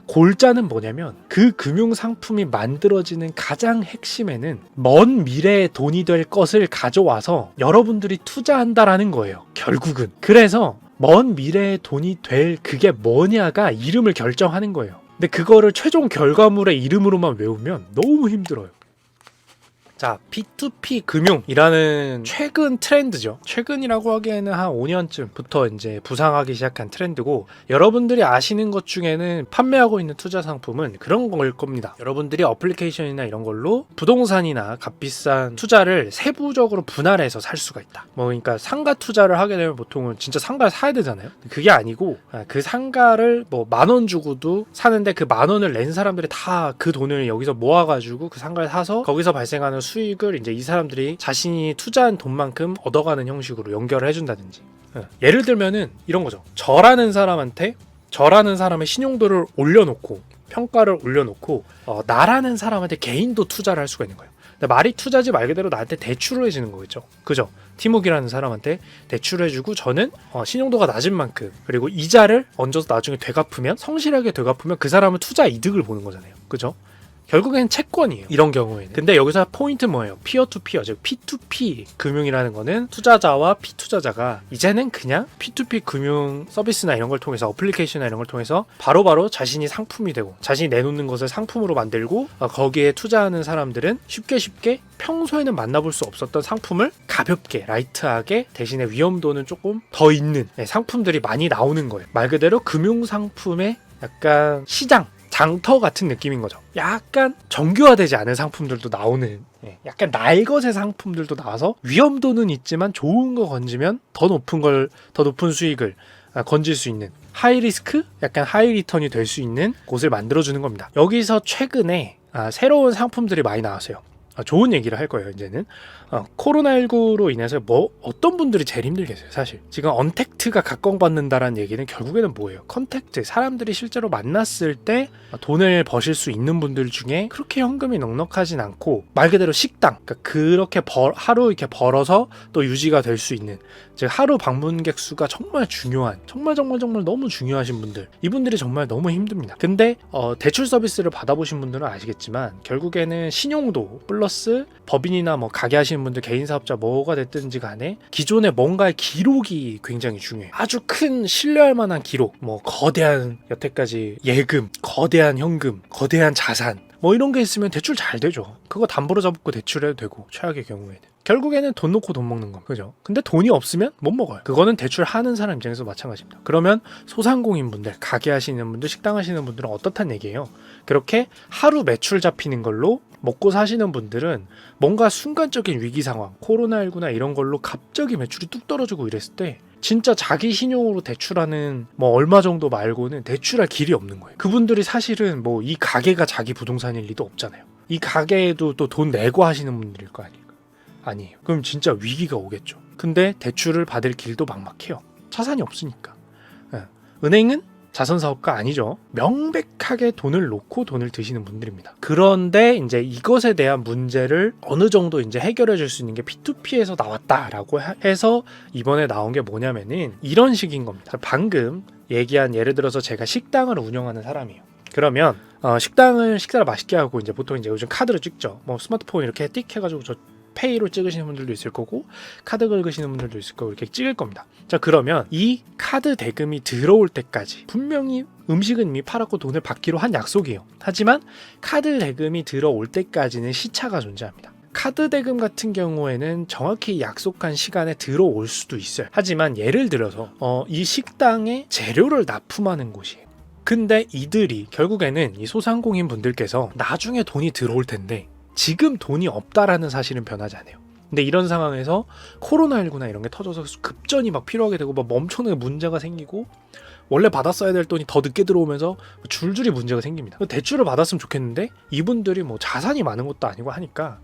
골자는 뭐냐면 그 금융상품이 만들어지는 가장 핵심에는 먼 미래에 돈이 될 것을 가져와서 여러분들이 투자한다라는 거예요. 결국은. 그래서 먼 미래에 돈이 될 그게 뭐냐가 이름을 결정하는 거예요. 근데 그거를 최종 결과물의 이름으로만 외우면 너무 힘들어요. 자, P2P 금융이라는 최근 트렌드죠. 최근이라고 하기에는 한 5년쯤부터 이제 부상하기 시작한 트렌드고, 여러분들이 아시는 것 중에는 판매하고 있는 투자 상품은 그런 걸 겁니다. 여러분들이 어플리케이션이나 이런 걸로 부동산이나 값비싼 투자를 세부적으로 분할해서 살 수가 있다. 뭐 그러니까 상가 투자를 하게 되면 보통은 진짜 상가를 사야 되잖아요. 그게 아니고 그 상가를 뭐 10,000원 주고도 사는데 그 10,000원을 낸 사람들이 다 그 돈을 여기서 모아가지고 그 상가를 사서 거기서 발생하는 수익을 이제 이 사람들이 자신이 투자한 돈만큼 얻어가는 형식으로 연결을 해준다든지. 예를 들면은 이런 거죠. 저라는 사람한테 저라는 사람의 신용도를 올려놓고 평가를 올려놓고 나라는 사람한테 개인도 투자를 할 수가 있는 거예요. 근데 말이 투자지 말 그대로 나한테 대출을 해주는 거겠죠. 그죠? 티묵이라는 사람한테 대출을 해주고 저는 신용도가 낮은 만큼 그리고 이자를 얹어서 나중에 되갚으면 성실하게 되갚으면 그 사람은 투자 이득을 보는 거잖아요. 그죠? 결국엔 채권이에요. 이런 경우에는. 근데 여기서 포인트 뭐예요? 피어 투 피어, 즉 P2P 금융이라는 거는 투자자와 피투자자가 이제는 그냥 P2P 금융 서비스나 이런 걸 통해서 어플리케이션이나 이런 걸 통해서 바로바로 자신이 상품이 되고 자신이 내놓는 것을 상품으로 만들고 거기에 투자하는 사람들은 쉽게 평소에는 만나볼 수 없었던 상품을 가볍게 라이트하게 대신에 위험도는 조금 더 있는 상품들이 많이 나오는 거예요. 말 그대로 금융상품의 약간 시장 장터 같은 느낌인 거죠. 약간 정교화되지 않은 상품들도 나오는, 약간 날것의 상품들도 나와서 위험도는 있지만 좋은 거 건지면 더 높은 수익을 건질 수 있는 하이 리스크, 약간 하이 리턴이 될 수 있는 곳을 만들어주는 겁니다. 여기서 최근에 새로운 상품들이 많이 나왔어요. 좋은 얘기를 할 거예요. 이제는 코로나19로 인해서 어떤 분들이 제일 힘들겠어요. 사실 지금 언택트가 각광받는다라는 얘기는 결국에는 뭐예요? 컨택트, 사람들이 실제로 만났을 때 돈을 버실 수 있는 분들 중에 그렇게 현금이 넉넉하진 않고 말 그대로 식당, 그러니까 그렇게 하루 이렇게 벌어서 또 유지가 될 수 있는, 즉 하루 방문객 수가 정말 중요한, 정말 너무 중요하신 분들, 이분들이 정말 너무 힘듭니다. 근데 대출 서비스를 받아보신 분들은 아시겠지만 결국에는 신용도 플러스 법인이나 뭐 가게 하시는 분들, 개인 사업자 뭐가 됐든지 간에 기존에 뭔가의 기록이 굉장히 중요해요. 아주 큰 신뢰할 만한 기록, 뭐 거대한 여태까지 예금, 거대한 현금, 거대한 자산 뭐 이런 게 있으면 대출 잘 되죠. 그거 담보로 잡고 대출해도 되고, 최악의 경우에는 결국에는 돈 놓고 돈 먹는 거, 그죠? 근데 돈이 없으면 못 먹어요. 그거는 대출하는 사람 입장에서 마찬가지입니다. 그러면 소상공인분들, 가게 하시는 분들, 식당 하시는 분들은 어떻단 얘기예요? 그렇게 하루 매출 잡히는 걸로 먹고 사시는 분들은 뭔가 순간적인 위기 상황, 코로나19나 이런 걸로 갑자기 매출이 뚝 떨어지고 이랬을 때 진짜 자기 신용으로 대출하는 뭐 얼마 정도 말고는 대출할 길이 없는 거예요. 그분들이 사실은 뭐 이 가게가 자기 부동산일 리도 없잖아요. 이 가게에도 또 돈 내고 하시는 분들일 거 아니에요. 그럼 진짜 위기가 오겠죠. 근데 대출을 받을 길도 막막해요. 자산이 없으니까. 은행은 자선사업가 아니죠. 명백하게 돈을 놓고 돈을 드시는 분들입니다. 그런데 이제 이것에 대한 문제를 어느 정도 이제 해결해 줄 수 있는 게 P2P에서 나왔다라고 해서 이번에 나온 게 뭐냐면은 이런 식인 겁니다. 방금 얘기한, 예를 들어서 제가 식당을 운영하는 사람이에요. 그러면 식사를 맛있게 하고 이제 보통 이제 요즘 카드로 찍죠. 뭐 스마트폰 이렇게 띡 해가지고 저 페이로 찍으시는 분들도 있을 거고 카드 긁으시는 분들도 있을 거고 이렇게 찍을 겁니다. 자, 그러면 이 카드 대금이 들어올 때까지 분명히 음식은 이미 팔았고 돈을 받기로 한 약속이에요. 하지만 카드 대금이 들어올 때까지는 시차가 존재합니다. 카드 대금 같은 경우에는 정확히 약속한 시간에 들어올 수도 있어요. 하지만 예를 들어서 이 식당에 재료를 납품하는 곳이에요. 근데 이들이 결국에는 이 소상공인 분들께서 나중에 돈이 들어올 텐데 지금 돈이 없다라는 사실은 변하지 않아요. 근데 이런 상황에서 코로나19나 이런 게 터져서 급전이 막 필요하게 되고 막 엄청나게 문제가 생기고 원래 받았어야 될 돈이 더 늦게 들어오면서 줄줄이 문제가 생깁니다. 대출을 받았으면 좋겠는데 이분들이 뭐 자산이 많은 것도 아니고 하니까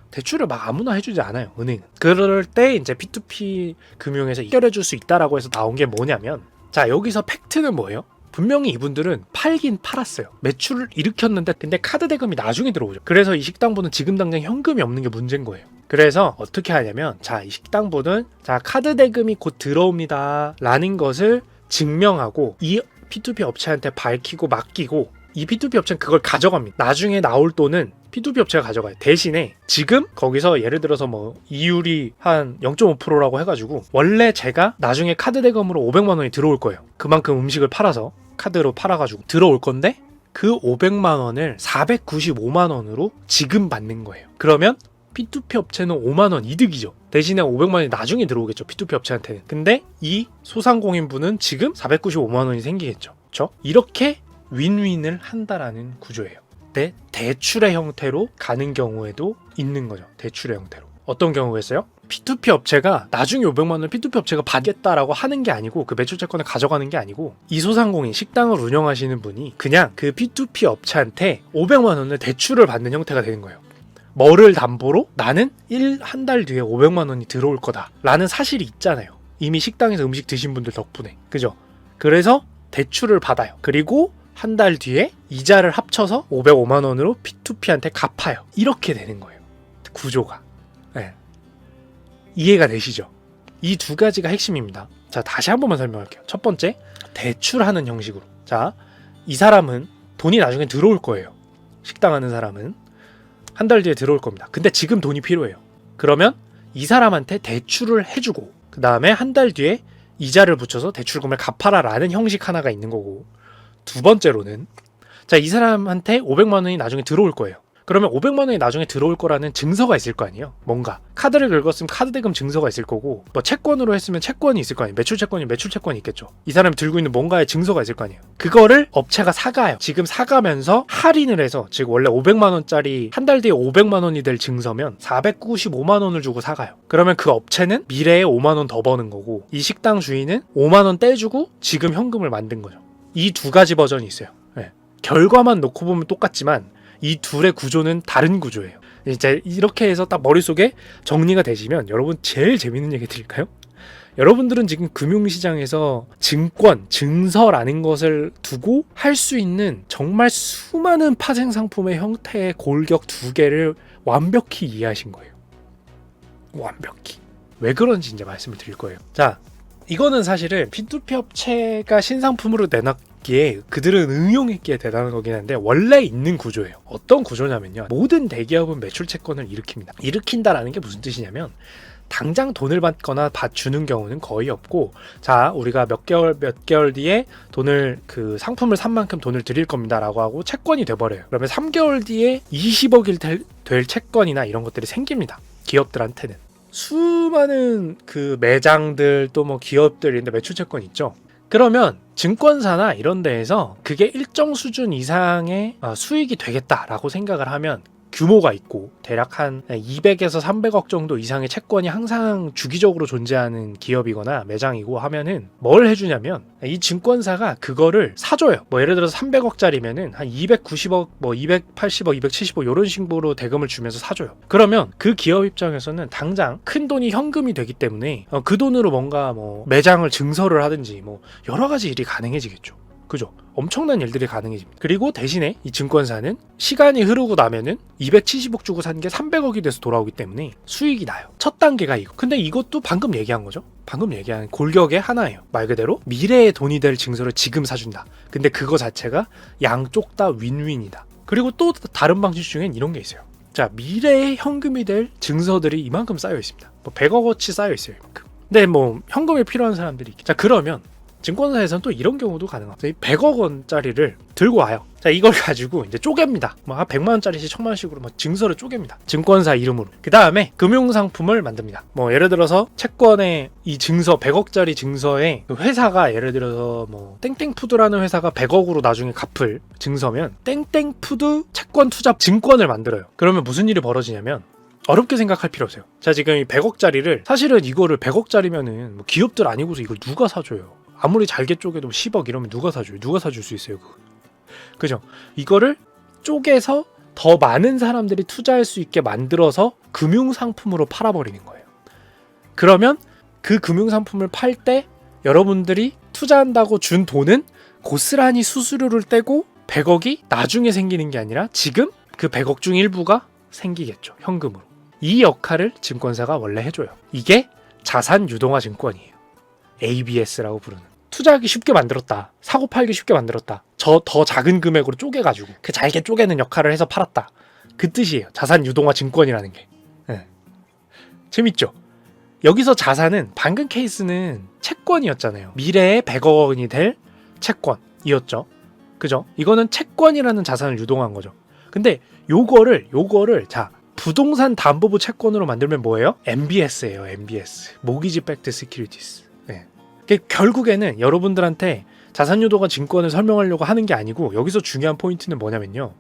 대출을 막 아무나 해주지 않아요, 은행은. 그럴 때 이제 P2P 금융에서 해결해 줄 수 있다라고 해서 나온 게 뭐냐면, 자, 여기서 팩트는 뭐예요? 분명히 이분들은 팔긴 팔았어요. 매출을 일으켰는데 근데 카드 대금이 나중에 들어오죠. 그래서 이 식당분은 지금 당장 현금이 없는 게 문제인 거예요. 그래서 어떻게 하냐면, 자, 이 식당분은 자, 카드 대금이 곧 들어옵니다 라는 것을 증명하고 이 P2P 업체한테 밝히고 맡기고 이 P2P 업체는 그걸 가져갑니다. 나중에 나올 돈은 P2P 업체가 가져가요. 대신에 지금 거기서 예를 들어서 뭐 이율이 한 0.5%라고 해가지고 원래 제가 나중에 카드 대금으로 500만 원이 들어올 거예요. 그만큼 음식을 팔아서 카드로 팔아가지고 들어올 건데 그 500만 원을 495만 원으로 지금 받는 거예요. 그러면 P2P 업체는 5만 원 이득이죠. 대신에 500만 원이 나중에 들어오겠죠. P2P 업체한테는. 근데 이 소상공인분은 지금 495만 원이 생기겠죠. 그렇죠? 이렇게 윈윈을 한다라는 구조예요. 네, 대출의 형태로 가는 경우에도 있는 거죠. 대출의 형태로. 어떤 경우겠어요? P2P 업체가 나중에 500만 원을 P2P 업체가 받겠다라고 하는 게 아니고 그 매출 채권을 가져가는 게 아니고 이 소상공인 식당을 운영하시는 분이 그냥 그 P2P 업체한테 500만 원을 대출을 받는 형태가 되는 거예요. 뭐를 담보로? 나는 한 달 뒤에 500만 원이 들어올 거다 라는 사실이 있잖아요. 이미 식당에서 음식 드신 분들 덕분에. 그죠? 그래서 대출을 받아요. 그리고 한 달 뒤에 이자를 합쳐서 505만 원으로 P2P한테 갚아요. 이렇게 되는 거예요. 구조가. 네. 이해가 되시죠? 이 두 가지가 핵심입니다. 자, 다시 한 번만 설명할게요. 첫 번째, 대출하는 형식으로. 자, 이 사람은 돈이 나중에 들어올 거예요. 식당 하는 사람은 한 달 뒤에 들어올 겁니다. 근데 지금 돈이 필요해요. 그러면 이 사람한테 대출을 해주고 그 다음에 한 달 뒤에 이자를 붙여서 대출금을 갚아라 라는 형식 하나가 있는 거고, 두 번째로는 자, 이 사람한테 500만 원이 나중에 들어올 거예요. 그러면 500만 원이 나중에 들어올 거라는 증서가 있을 거 아니에요. 뭔가 카드를 긁었으면 카드 대금 증서가 있을 거고, 뭐 채권으로 했으면 채권이 있을 거 아니에요. 매출 채권이 매출 채권이 있겠죠. 이 사람이 들고 있는 뭔가의 증서가 있을 거 아니에요. 그거를 업체가 사가요. 지금 사가면서 할인을 해서, 즉 원래 500만 원짜리 한 달 뒤에 500만 원이 될 증서면 495만 원을 주고 사가요. 그러면 그 업체는 미래에 5만 원 더 버는 거고, 이 식당 주인은 5만 원 떼주고 지금 현금을 만든 거죠. 이 두 가지 버전이 있어요. 네. 결과만 놓고 보면 똑같지만 이 둘의 구조는 다른 구조예요. 이제 이렇게 해서 딱 머릿속에 정리가 되시면 여러분 제일 재밌는 얘기 드릴까요? 여러분들은 지금 금융시장에서 증권, 증서라는 것을 두고 할 수 있는 정말 수많은 파생상품의 형태의 골격 두 개를 완벽히 이해하신 거예요. 완벽히. 왜 그런지 이제 말씀을 드릴 거예요. 자, 이거는 사실은 P2P 업체가 신상품으로 내놨기에 그들은 응용했기에 대단한 거긴 한데 원래 있는 구조예요. 어떤 구조냐면요, 모든 대기업은 매출 채권을 일으킵니다. 일으킨다라는 게 무슨 뜻이냐면 당장 돈을 받거나 주는 경우는 거의 없고, 자, 우리가 몇 개월 뒤에 돈을 그 상품을 산 만큼 돈을 드릴 겁니다 라고 하고 채권이 돼버려요. 그러면 3개월 뒤에 20억이 될 채권이나 이런 것들이 생깁니다. 기업들한테는. 수많은 그 매장들 또 뭐 기업들인데 매출 채권 있죠. 그러면 증권사나 이런 데에서 그게 일정 수준 이상의 수익이 되겠다라고 생각을 하면 규모가 있고 대략 한 200에서 300억 정도 이상의 채권이 항상 주기적으로 존재하는 기업이거나 매장이고 하면은 뭘 해주냐면 이 증권사가 그거를 사줘요. 뭐 예를 들어서 300억짜리면은 한 290억, 뭐 280억, 270억 이런 식으로 대금을 주면서 사줘요. 그러면 그 기업 입장에서는 당장 큰 돈이 현금이 되기 때문에 그 돈으로 뭔가 뭐 매장을 증설을 하든지 뭐 여러 가지 일이 가능해지겠죠. 그죠? 엄청난 일들이 가능해집니다. 그리고 대신에 이 증권사는 시간이 흐르고 나면은 270억 주고 산 게 300억이 돼서 돌아오기 때문에 수익이 나요. 첫 단계가 이거. 근데 이것도 방금 얘기한 거죠. 방금 얘기한 골격의 하나예요. 말 그대로 미래의 돈이 될 증서를 지금 사준다. 근데 그거 자체가 양쪽 다 윈윈이다. 그리고 또 다른 방식 중엔 이런 게 있어요. 자, 미래의 현금이 될 증서들이 이만큼 쌓여 있습니다. 뭐 100억어치 쌓여 있어요. 이만큼. 근데 뭐 현금이 필요한 사람들이 있겠죠. 자, 그러면 증권사에서는 또 이런 경우도 가능합니다. 100억 원짜리를 들고 와요. 자, 이걸 가지고 이제 쪼갭니다. 뭐 100만 원짜리씩 1000만 원씩으로 뭐 증서를 쪼갭니다. 증권사 이름으로. 그 다음에 금융상품을 만듭니다. 뭐 예를 들어서 채권의 이 증서 100억짜리 증서에 그 회사가 예를 들어서 뭐 땡땡푸드라는 회사가 100억으로 나중에 갚을 증서면 땡땡푸드 채권 투자 증권을 만들어요. 그러면 무슨 일이 벌어지냐면 어렵게 생각할 필요 없어요. 자, 지금 이 100억짜리를 사실은 이거를 100억짜리면은 뭐 기업들 아니고서 이걸 누가 사줘요. 아무리 잘게 쪼개도 10억 이러면 누가 사줘요? 누가 사줄 수 있어요? 그거. 그죠? 이거를 쪼개서 더 많은 사람들이 투자할 수 있게 만들어서 금융상품으로 팔아버리는 거예요. 그러면 그 금융상품을 팔 때 여러분들이 투자한다고 준 돈은 고스란히 수수료를 떼고 100억이 나중에 생기는 게 아니라 지금 그 100억 중 일부가 생기겠죠. 현금으로. 이 역할을 증권사가 원래 해줘요. 이게 자산 유동화 증권이에요. ABS라고 부르는. 투자하기 쉽게 만들었다. 사고 팔기 쉽게 만들었다. 더 작은 금액으로 쪼개가지고 그 잘게 쪼개는 역할을 해서 팔았다. 그 뜻이에요. 자산 유동화 증권이라는 게. 네. 재밌죠? 여기서 자산은 방금 케이스는 채권이었잖아요. 미래에 100억 원이 될 채권이었죠. 그죠? 이거는 채권이라는 자산을 유동한 거죠. 근데 요거를 자 부동산 담보부 채권으로 만들면 뭐예요? MBS예요. MBS. 모기지 백드 시큐리티스. 네. 결국에는 여러분들한테 자산 유동화 증권을 설명하려고 하는 게 아니고 여기서 중요한 포인트는 뭐냐면요.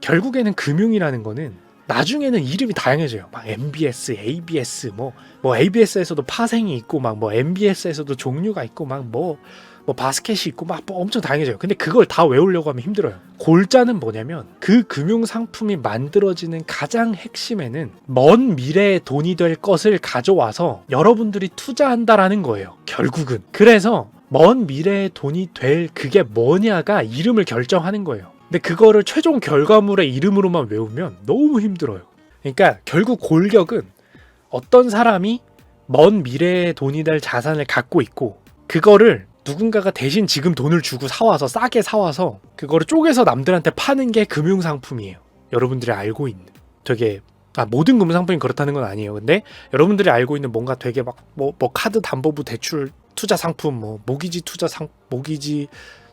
결국에는 금융이라는 거는 나중에는 이름이 다양해져요. 막 MBS, ABS, 뭐 ABS에서도 파생이 있고 막 뭐 MBS에서도 종류가 있고 막 뭐 바스켓이 있고 막 엄청 다양해져요. 근데 그걸 다 외우려고 하면 힘들어요. 골자는 뭐냐면 그 금융 상품이 만들어지는 가장 핵심에는 먼 미래에 돈이 될 것을 가져와서 여러분들이 투자한다라는 거예요. 결국은. 그래서 먼 미래에 돈이 될 그게 뭐냐가 이름을 결정하는 거예요. 근데 그거를 최종 결과물의 이름으로만 외우면 너무 힘들어요. 그러니까 결국 골격은 어떤 사람이 먼 미래에 돈이 될 자산을 갖고 있고 그거를 누군가가 대신 지금 돈을 주고 사와서 싸게 사와서 그거를 쪼개서 남들한테 파는 게 금융상품이에요. 여러분들이 알고 있는 되게 모든 금융상품이 그렇다는 건 아니에요. 근데 여러분들이 알고 있는 뭔가 되게 막 뭐 카드 담보부 대출 투자 상품 뭐 모기지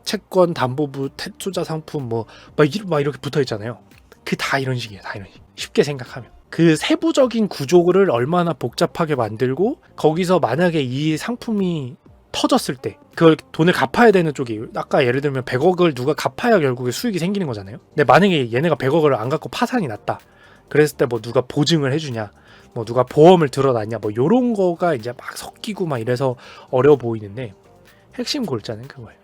채권 담보부 투자 상품 막 이렇게 붙어 있잖아요. 그 다 이런 식이에요. 다 이런 식. 쉽게 생각하면 그 세부적인 구조를 얼마나 복잡하게 만들고 거기서 만약에 이 상품이 터졌을 때 그걸 돈을 갚아야 되는 쪽이 아까 예를 들면 100억을 누가 갚아야 결국에 수익이 생기는 거잖아요. 근데 만약에 얘네가 100억을 안 갚고 파산이 났다. 그랬을 때 뭐 누가 보증을 해주냐, 뭐 누가 보험을 들어놨냐, 뭐 요런 거가 이제 막 섞이고 막 이래서 어려워 보이는데 핵심 골자는 그거예요.